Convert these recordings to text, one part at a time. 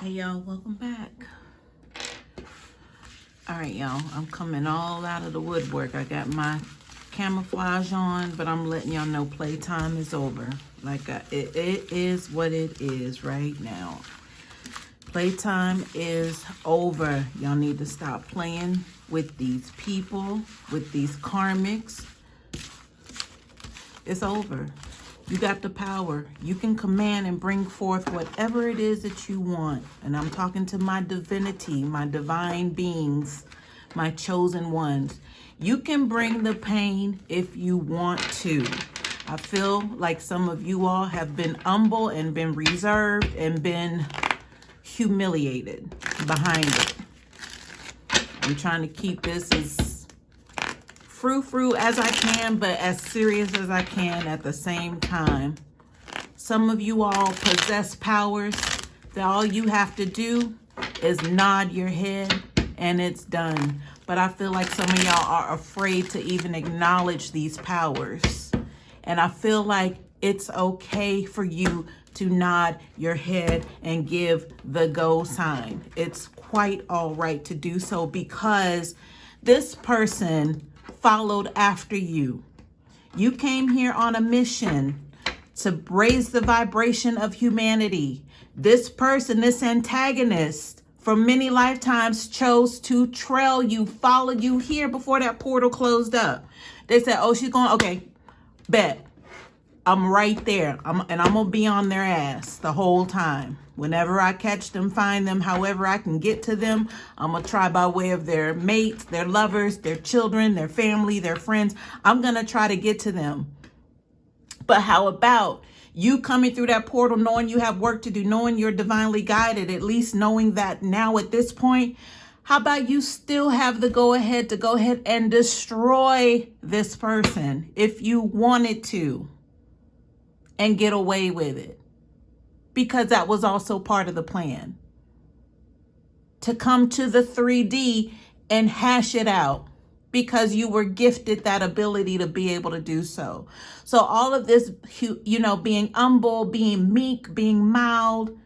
Hey y'all, welcome back. All right, y'all, I'm coming all out of the woodwork. I got my camouflage on, but I'm letting y'all know playtime is over. It is what it is right now. Playtime is over. Y'all need to stop playing with these people, with these karmics. It's over. You got the power. You can command and bring forth whatever it is that you want. And I'm talking to my divinity, my divine beings, my chosen ones. You can bring the pain if you want to. I feel like some of you all have been humble and been reserved and been humiliated behind it. I'm trying to keep this as frou-frou as I can, but as serious as I can at the same time. Some of you all possess powers that all you have to do is nod your head and it's done. But I feel like some of y'all are afraid to even acknowledge these powers. And I feel like it's okay for you to nod your head and give the go sign. It's quite all right to do so because this person followed after you. You came here on a mission to raise the vibration of humanity. This person, this antagonist, for many lifetimes chose to trail you, follow you here before that portal closed up. They said, oh, she's going, okay, bet. I'm right there. I'm going to be on their ass the whole time. Whenever I catch them, find them, however I can get to them, I'm going to try by way of their mates, their lovers, their children, their family, their friends. I'm going to try to get to them. But how about you coming through that portal, knowing you have work to do, knowing you're divinely guided, at least knowing that now at this point, how about you still have the go ahead to go ahead and destroy this person if you wanted to and get away with it? Because that was also part of the plan. To come to the 3D and hash it out because you were gifted that ability to be able to do so. So all of this, being humble, being meek, being mild,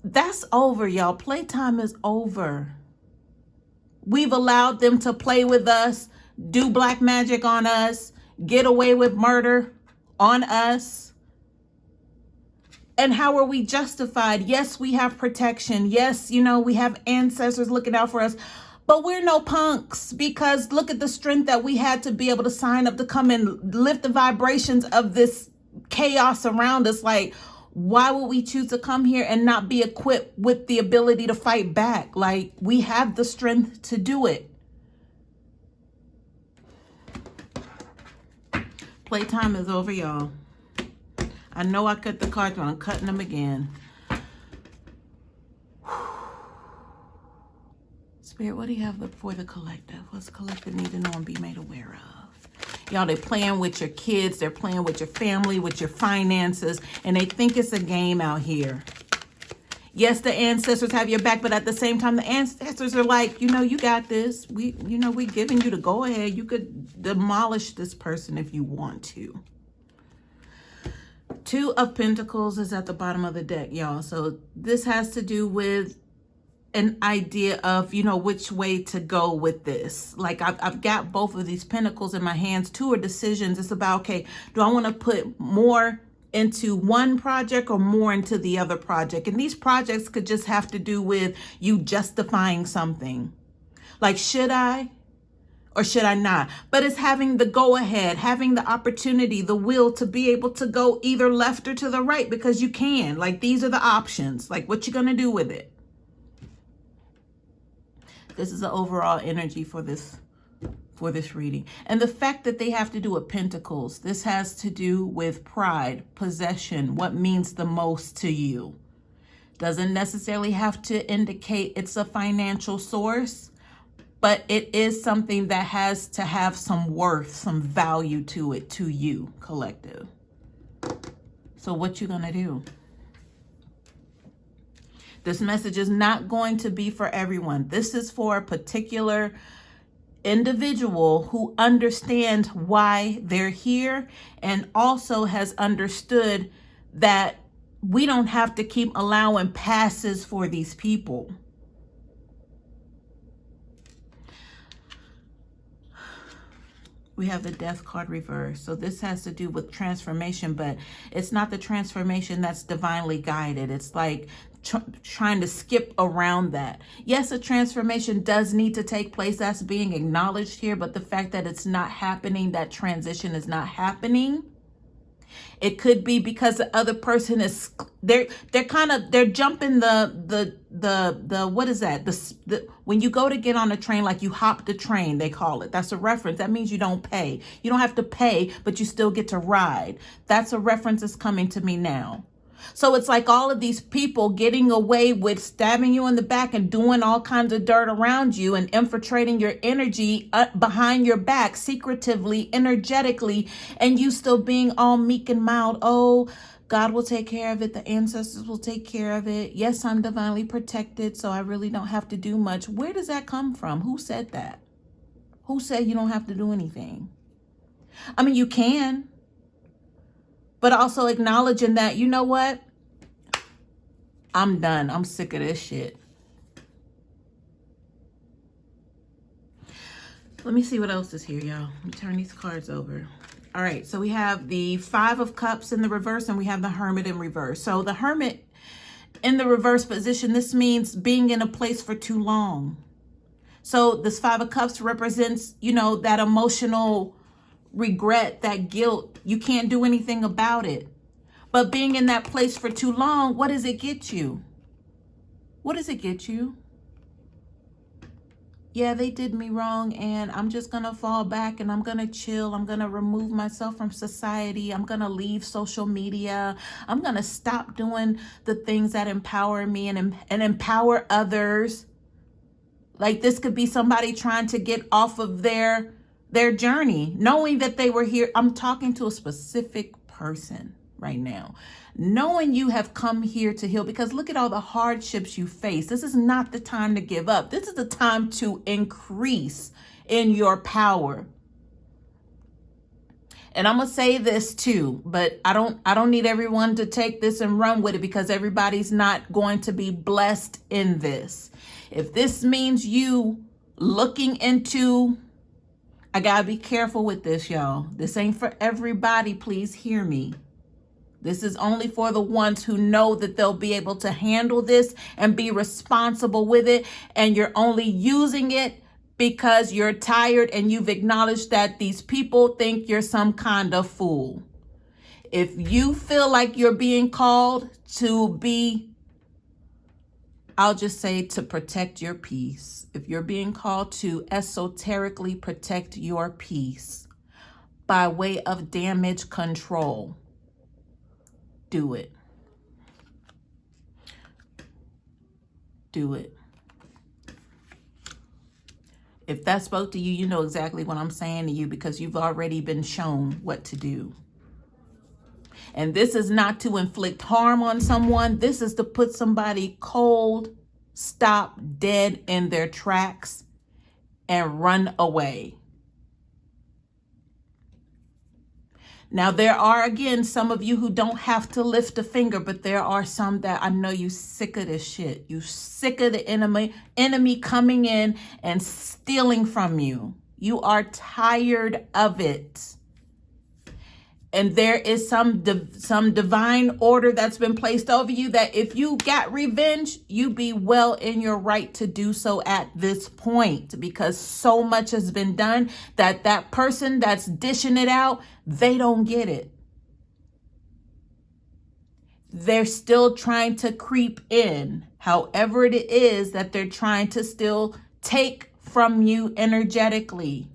that's over, y'all. Playtime is over. We've allowed them to play with us, do black magic on us, get away with murder on us. And how are we justified? Yes, we have protection. Yes, we have ancestors looking out for us. But we're no punks because look at the strength that we had to be able to sign up to come and lift the vibrations of this chaos around us. Like, why would we choose to come here and not be equipped with the ability to fight back? Like, we have the strength to do it. Playtime is over, y'all. I know I cut the cards, but I'm cutting them again. Spirit, what do you have for the collective? What's the collective need to know and be made aware of? Y'all, they're playing with your kids. They're playing with your family, with your finances. And they think it's a game out here. Yes, the ancestors have your back, but at the same time, the ancestors are like, you got this. We're giving you the go ahead. You could demolish this person if you want to. Two of Pentacles is at the bottom of the deck, y'all. So this has to do with an idea of, which way to go with this. Like I've got both of these pentacles in my hands. Two are decisions. It's about, okay, do I want to put more into one project or more into the other project? And these projects could just have to do with you justifying something. Like, should I? Or should I not? But it's having the go ahead, having the opportunity, the will to be able to go either left or to the right because you can. Like, these are the options. Like, what you going to do with it? This is the overall energy for this reading. And the fact that they have to do with Pentacles, this has to do with pride, possession, what means the most to you. Doesn't necessarily have to indicate it's a financial source. But it is something that has to have some worth, some value to it, to you, collective. So what you gonna do? This message is not going to be for everyone. This is for a particular individual who understands why they're here and also has understood that we don't have to keep allowing passes for these people. We have the Death card reversed. So this has to do with transformation, but it's not the transformation that's divinely guided. It's like trying to skip around that. Yes, a transformation does need to take place. That's being acknowledged here, but the fact that it's not happening, that transition is not happening. It could be because the other person is, they're jumping the what is that? The when you go to get on a train, like you hop the train, they call it. That's a reference. That means you don't pay. You don't have to pay, but you still get to ride. That's a reference that's coming to me now. So it's like all of these people getting away with stabbing you in the back and doing all kinds of dirt around you and infiltrating your energy behind your back, secretively, energetically, and you still being all meek and mild. Oh, God will take care of it. The ancestors will take care of it. Yes, I'm divinely protected, so I really don't have to do much. Where does that come from? Who said that? Who said you don't have to do anything? I mean, you can. But also acknowledging that, you know what? I'm done. I'm sick of this shit. Let me see what else is here, y'all. Let me turn these cards over. All right, so we have the Five of Cups in the reverse, and we have the Hermit in reverse. So the Hermit in the reverse position, this means being in a place for too long. So this Five of Cups represents, you know, that emotional regret, that guilt. You can't do anything about it. But being in that place for too long, what does it get you? What does it get you? Yeah, they did me wrong, and I'm just going to fall back and I'm going to chill. I'm going to remove myself from society. I'm going to leave social media. I'm going to stop doing the things that empower me and empower others. Like this could be somebody trying to get off of their journey, knowing that they were here. I'm talking to a specific person right now, knowing you have come here to heal, because look at all the hardships you face. This is not the time to give up. This is the time to increase in your power. And I'm going to say this too, but I don't need everyone to take this and run with it, because everybody's not going to be blessed in this. If this means you looking into, I got to be careful with this, y'all. This ain't for everybody. Please hear me. This is only for the ones who know that they'll be able to handle this and be responsible with it. And you're only using it because you're tired and you've acknowledged that these people think you're some kind of fool. If you feel like you're being called to be, I'll just say, to protect your peace. If you're being called to esoterically protect your peace by way of damage control, do it. Do it. If that spoke to you, you know exactly what I'm saying to you, because you've already been shown what to do. And this is not to inflict harm on someone. This is to put somebody cold, stop dead in their tracks, and run away. Now, there are, again, some of you who don't have to lift a finger, but there are some that I know you sick of this shit. You sick of the enemy coming in and stealing from you. You are tired of it. And there is some divine order that's been placed over you that if you got revenge, you be well in your right to do so at this point, because so much has been done that person that's dishing it out, they don't get it. They're still trying to creep in, however it is that they're trying to still take from you energetically.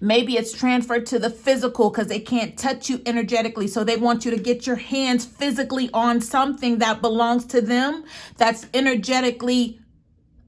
Maybe it's transferred to the physical because they can't touch you energetically. So they want you to get your hands physically on something that belongs to them, that's energetically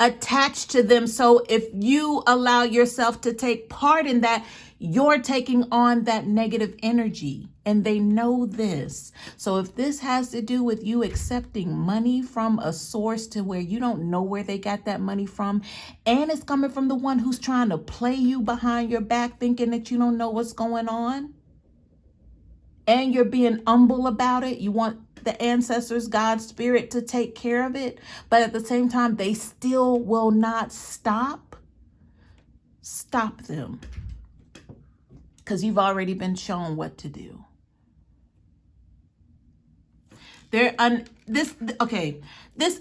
attached to them. So if you allow yourself to take part in that, you're taking on that negative energy. And they know this. So if this has to do with you accepting money from a source to where you don't know where they got that money from, and it's coming from the one who's trying to play you behind your back, thinking that you don't know what's going on, and you're being humble about it, you want the ancestors, God, spirit to take care of it. But at the same time, they still will not stop. Stop them. Because you've already been shown what to do. This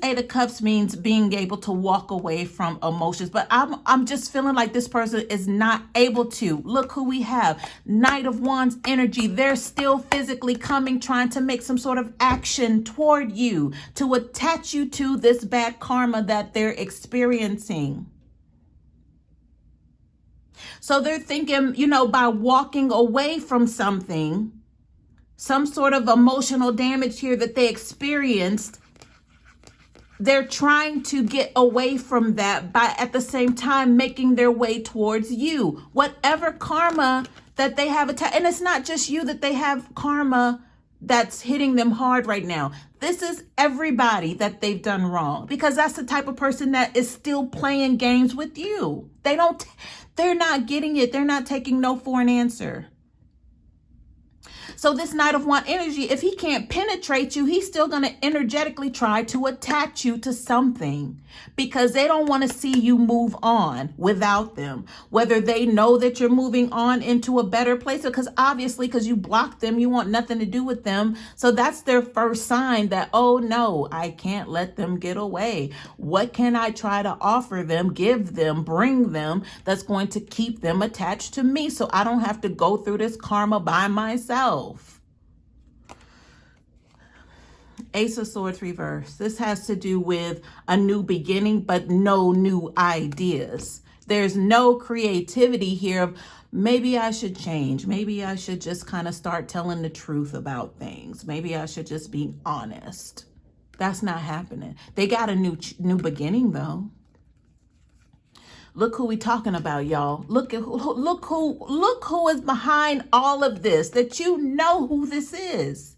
Eight of Cups means being able to walk away from emotions, but I'm just feeling like this person is not able to. Look who we have. Knight of Wands energy. They're still physically coming, trying to make some sort of action toward you to attach you to this bad karma that they're experiencing. So they're thinking, by walking away from something, some sort of emotional damage here that they experienced, they're trying to get away from that by at the same time making their way towards you. Whatever karma that they have attached, and it's not just you that they have karma that's hitting them hard right now. This is everybody that they've done wrong, because that's the type of person that is still playing games with you. They're not getting it. They're not taking no for an answer. So this Knight of Wands energy, if he can't penetrate you, he's still going to energetically try to attach you to something, because they don't want to see you move on without them. Whether they know that you're moving on into a better place, because obviously, because you blocked them, you want nothing to do with them. So that's their first sign that, oh no, I can't let them get away. What can I try to offer them, give them, bring them that's going to keep them attached to me, so I don't have to go through this karma by myself? Ace of Swords reverse. This has to do with a new beginning, but no new ideas. There's no creativity here of maybe I should change. Maybe I should just kind of start telling the truth about things. Maybe I should just be honest. That's not happening. They got a new beginning though. Look who we talking about, y'all. Look who is behind all of this, that you know who this is.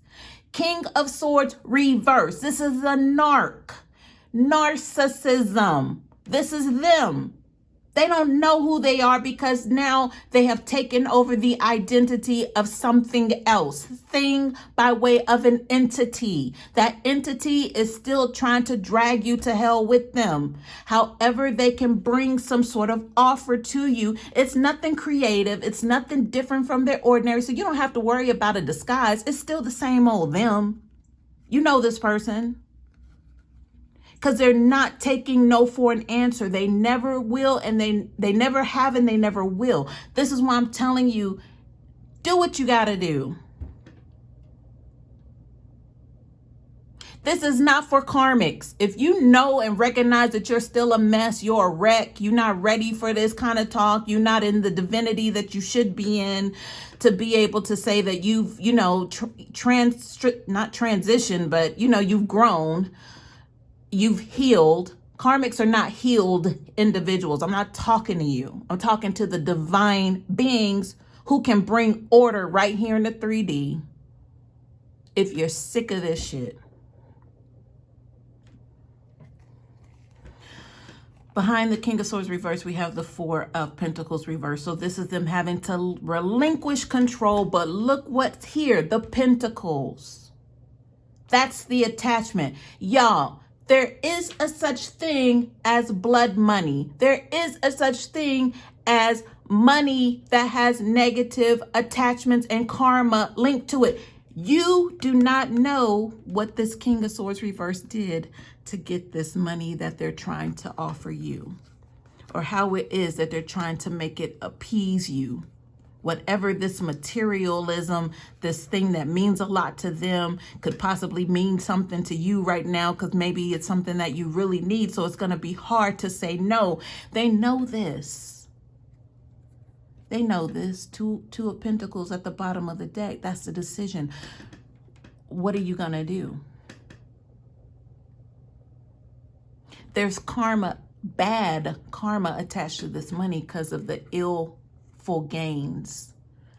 King of Swords reverse. This is a narcissism. This is them. They don't know who they are, because now they have taken over the identity of something else, thing by way of an entity. That entity is still trying to drag you to hell with them. However, they can bring some sort of offer to you. It's nothing creative. It's nothing different from their ordinary. So you don't have to worry about a disguise. It's still the same old them. You know this person. Because they're not taking no for an answer. They never will, and they never have, and they never will. This is why I'm telling you, do what you got to do. This is not for karmics. If you know and recognize that you're still a mess, you're a wreck, you're not ready for this kind of talk, you're not in the divinity that you should be in to be able to say that you've, not transitioned, but, you've grown. You've healed. Karmics are not healed individuals. I'm not talking to you. I'm talking to the divine beings who can bring order right here in the 3D. If you're sick of this shit. Behind the King of Swords reverse, we have the Four of Pentacles reverse. So this is them having to relinquish control. But look what's here. The Pentacles. That's the attachment. Y'all. There is a such thing as blood money. There is a such thing as money that has negative attachments and karma linked to it. You do not know what this King of Swords reverse did to get this money that they're trying to offer you, or how it is that they're trying to make it appease you. Whatever this materialism, this thing that means a lot to them, could possibly mean something to you right now, because maybe it's something that you really need. So it's going to be hard to say no. They know this. They know this. Two of Pentacles at the bottom of the deck. That's the decision. What are you going to do? There's karma, bad karma attached to this money because of the illful gains,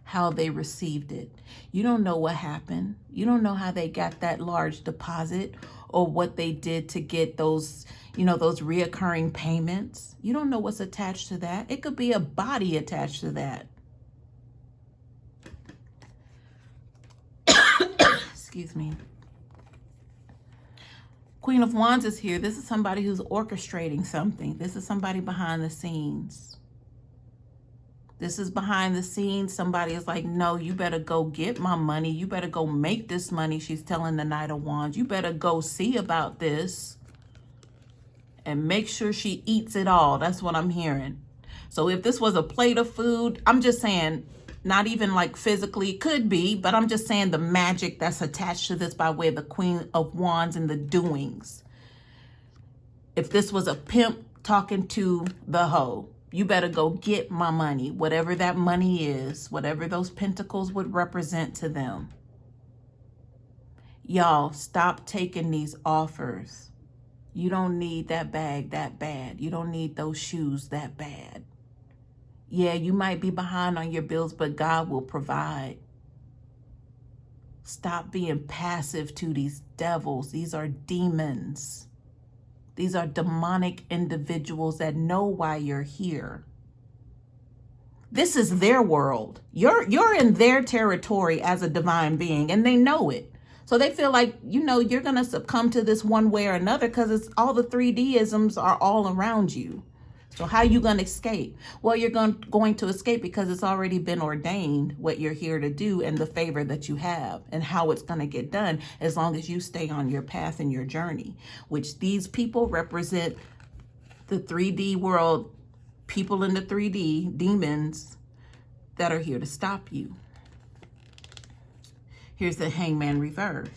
how they received it. You don't know what happened. You don't know how they got that large deposit, or what they did to get those, those reoccurring payments. You don't know what's attached to that. It could be a body attached to that. Excuse me. Queen of Wands is here. This is somebody who's orchestrating something. This is somebody behind the scenes. This is behind the scenes. Somebody is like, no, you better go get my money. You better go make this money. She's telling the Knight of Wands. You better go see about this and make sure she eats it all. That's what I'm hearing. So if this was a plate of food, I'm just saying, not even like physically, could be, but I'm just saying the magic that's attached to this by way of the Queen of Wands and the doings. If this was a pimp talking to the hoe, you better go get my money, whatever that money is, whatever those pentacles would represent to them. Y'all, stop taking these offers. You don't need that bag that bad. You don't need those shoes that bad. Yeah, you might be behind on your bills, but God will provide. Stop being passive to these devils. These are demons. These are demonic individuals that know why you're here. This is their world. You're in their territory as a divine being, and they know it. So they feel like, you know, you're going to succumb to this one way or another because it's all the 3D-isms are all around you. So how are you going to escape? Well, you're going to escape because it's already been ordained what you're here to do and the favor that you have and how it's going to get done as long as you stay on your path and your journey, which these people represent the 3D world, people in the 3D, demons that are here to stop you. Here's the Hangman reverse.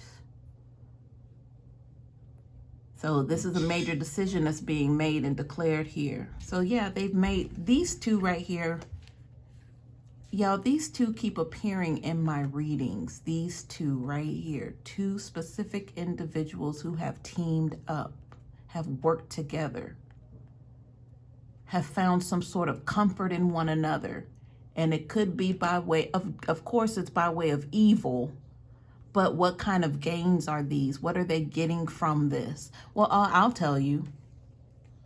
So this is a major decision that's being made and declared here. So yeah, they've made these two right here. Y'all, these two keep appearing in my readings. These two right here. Two specific individuals who have teamed up, have worked together, have found some sort of comfort in one another. And it could be by way of course, it's by way of evil. But what kind of gains are these? What are they getting from this? Well, I'll tell you.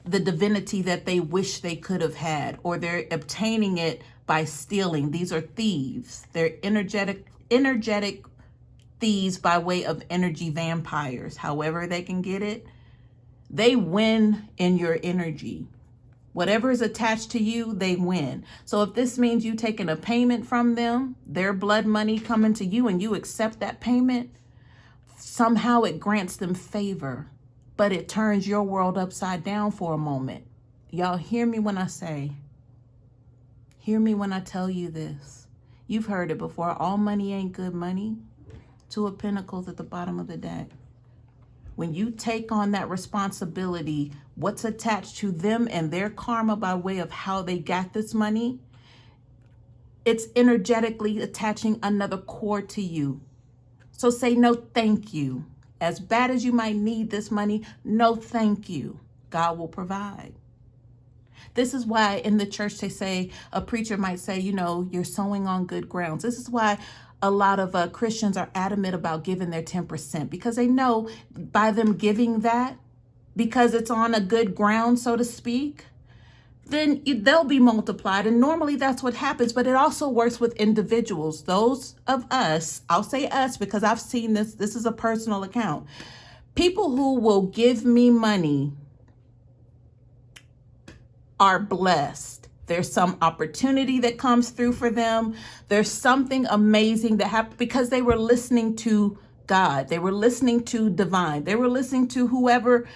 The divinity that they wish they could have had, or they're obtaining it by stealing. These are thieves. They're energetic thieves by way of energy vampires. However they can get it. They win in your energy. Whatever is attached to you, they win. So if this means you taking a payment from them, their blood money coming to you, and you accept that payment, somehow it grants them favor, but it turns your world upside down for a moment. Y'all hear me when I say, hear me when I tell you this. You've heard it before. All money ain't good money. Two of Pentacles at the bottom of the deck. When you take on that responsibility, what's attached to them and their karma by way of how they got this money, it's energetically attaching another core to you. So say no thank you. As bad as you might need this money, no thank you. God will provide. This is why in the church they say, a preacher might say, you know, you're sowing on good grounds. This is why a lot of Christians are adamant about giving their 10%, because they know by them giving that, because it's on a good ground, so to speak, then they'll be multiplied. And normally that's what happens, but it also works with individuals. Those of us, I'll say us because I've seen this. This is a personal account. People who will give me money are blessed. There's some opportunity that comes through for them. There's something amazing that happened because they were listening to God. They were listening to divine. They were listening to whoever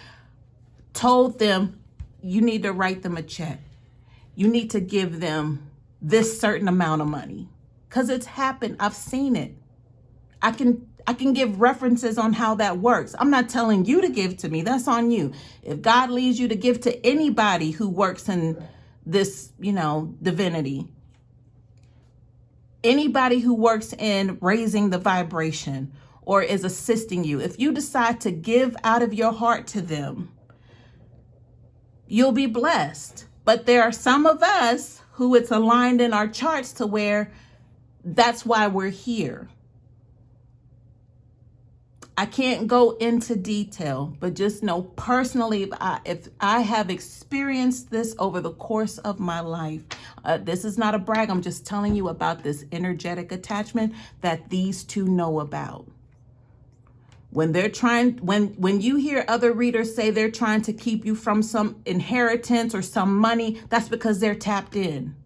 told them, you need to write them a check. You need to give them this certain amount of money. Because it's happened. I've seen it. I can give references on how that works. I'm not telling you to give to me. That's on you. If God leads you to give to anybody who works in this, you know, divinity, anybody who works in raising the vibration or is assisting you, if you decide to give out of your heart to them, you'll be blessed. But there are some of us who it's aligned in our charts to where that's why we're here. I can't go into detail, but just know personally, if I have experienced this over the course of my life, this is not a brag. I'm just telling you about this energetic attachment that these two know about. When they're trying, when you hear other readers say they're trying to keep you from some inheritance or some money, that's because they're tapped in.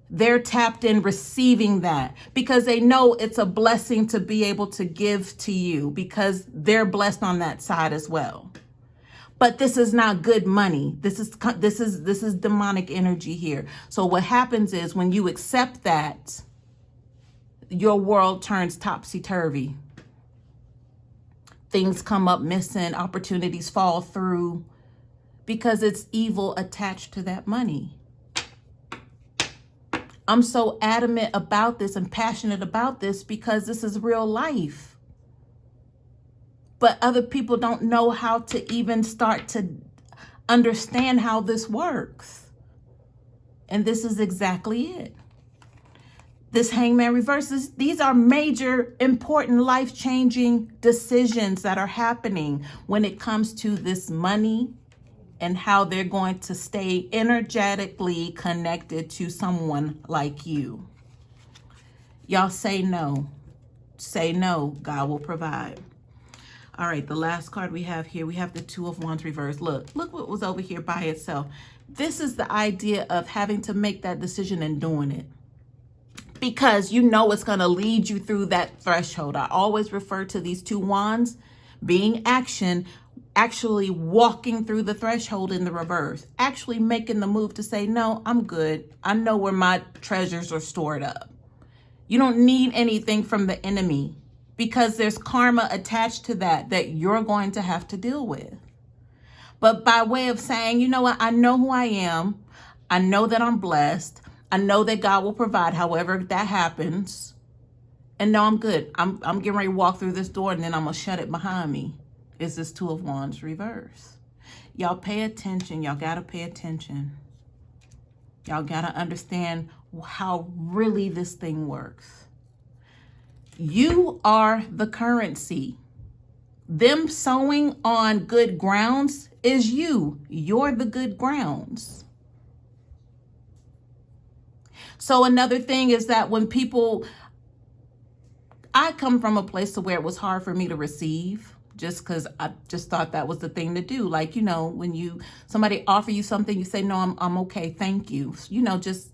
They're tapped in receiving that because they know it's a blessing to be able to give to you because they're blessed on that side as well. But this is not good money. This is demonic energy here. So what happens is when you accept that, your world turns topsy-turvy. Things come up missing, opportunities fall through because it's evil attached to that money. I'm so adamant about this and passionate about this because this is real life. But other people don't know how to even start to understand how this works. And this is exactly it. This Hangman reverses, these are major, important, life-changing decisions that are happening when it comes to this money and how they're going to stay energetically connected to someone like you. Y'all say no. Say no, God will provide. All right, the last card we have here, we have the Two of Wands reversed. Look what was over here by itself. This is the idea of having to make that decision and doing it. Because you know it's going to lead you through that threshold. I always refer to these two wands being action, actually walking through the threshold in the reverse, actually making the move to say, no, I'm good. I know where my treasures are stored up. You don't need anything from the enemy because there's karma attached to that you're going to have to deal with. But by way of saying, you know what, I know who I am. I know that I'm blessed. I know that God will provide however that happens. And no, I'm good. I'm getting ready to walk through this door and then I'm going to shut it behind me. Is this Two of Wands reverse? Y'all pay attention. Y'all got to pay attention. Y'all got to understand how really this thing works. You are the currency. Them sowing on good grounds is you. You're the good grounds. So another thing is that when people, I come from a place to where it was hard for me to receive just because I just thought that was the thing to do. Like, you know, when somebody offer you something, you say, no, I'm okay. Thank you. You know, just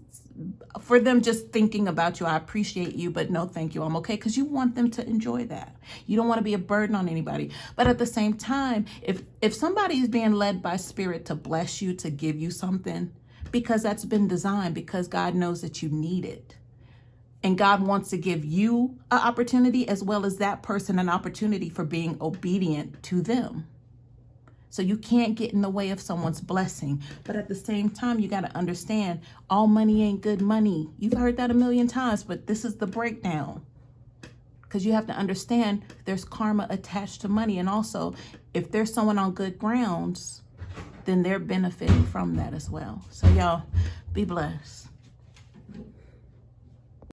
for them just thinking about you. I appreciate you, but no, thank you. I'm okay. Because you want them to enjoy that. You don't want to be a burden on anybody. But at the same time, if somebody is being led by spirit to bless you, to give you something, because that's been designed, because God knows that you need it. And God wants to give you an opportunity as well as that person an opportunity for being obedient to them. So you can't get in the way of someone's blessing. But at the same time, you got to understand all money ain't good money. You've heard that a million times, but this is the breakdown. Because you have to understand there's karma attached to money. And also, if there's someone on good grounds, then they're benefiting from that as well. So y'all be blessed.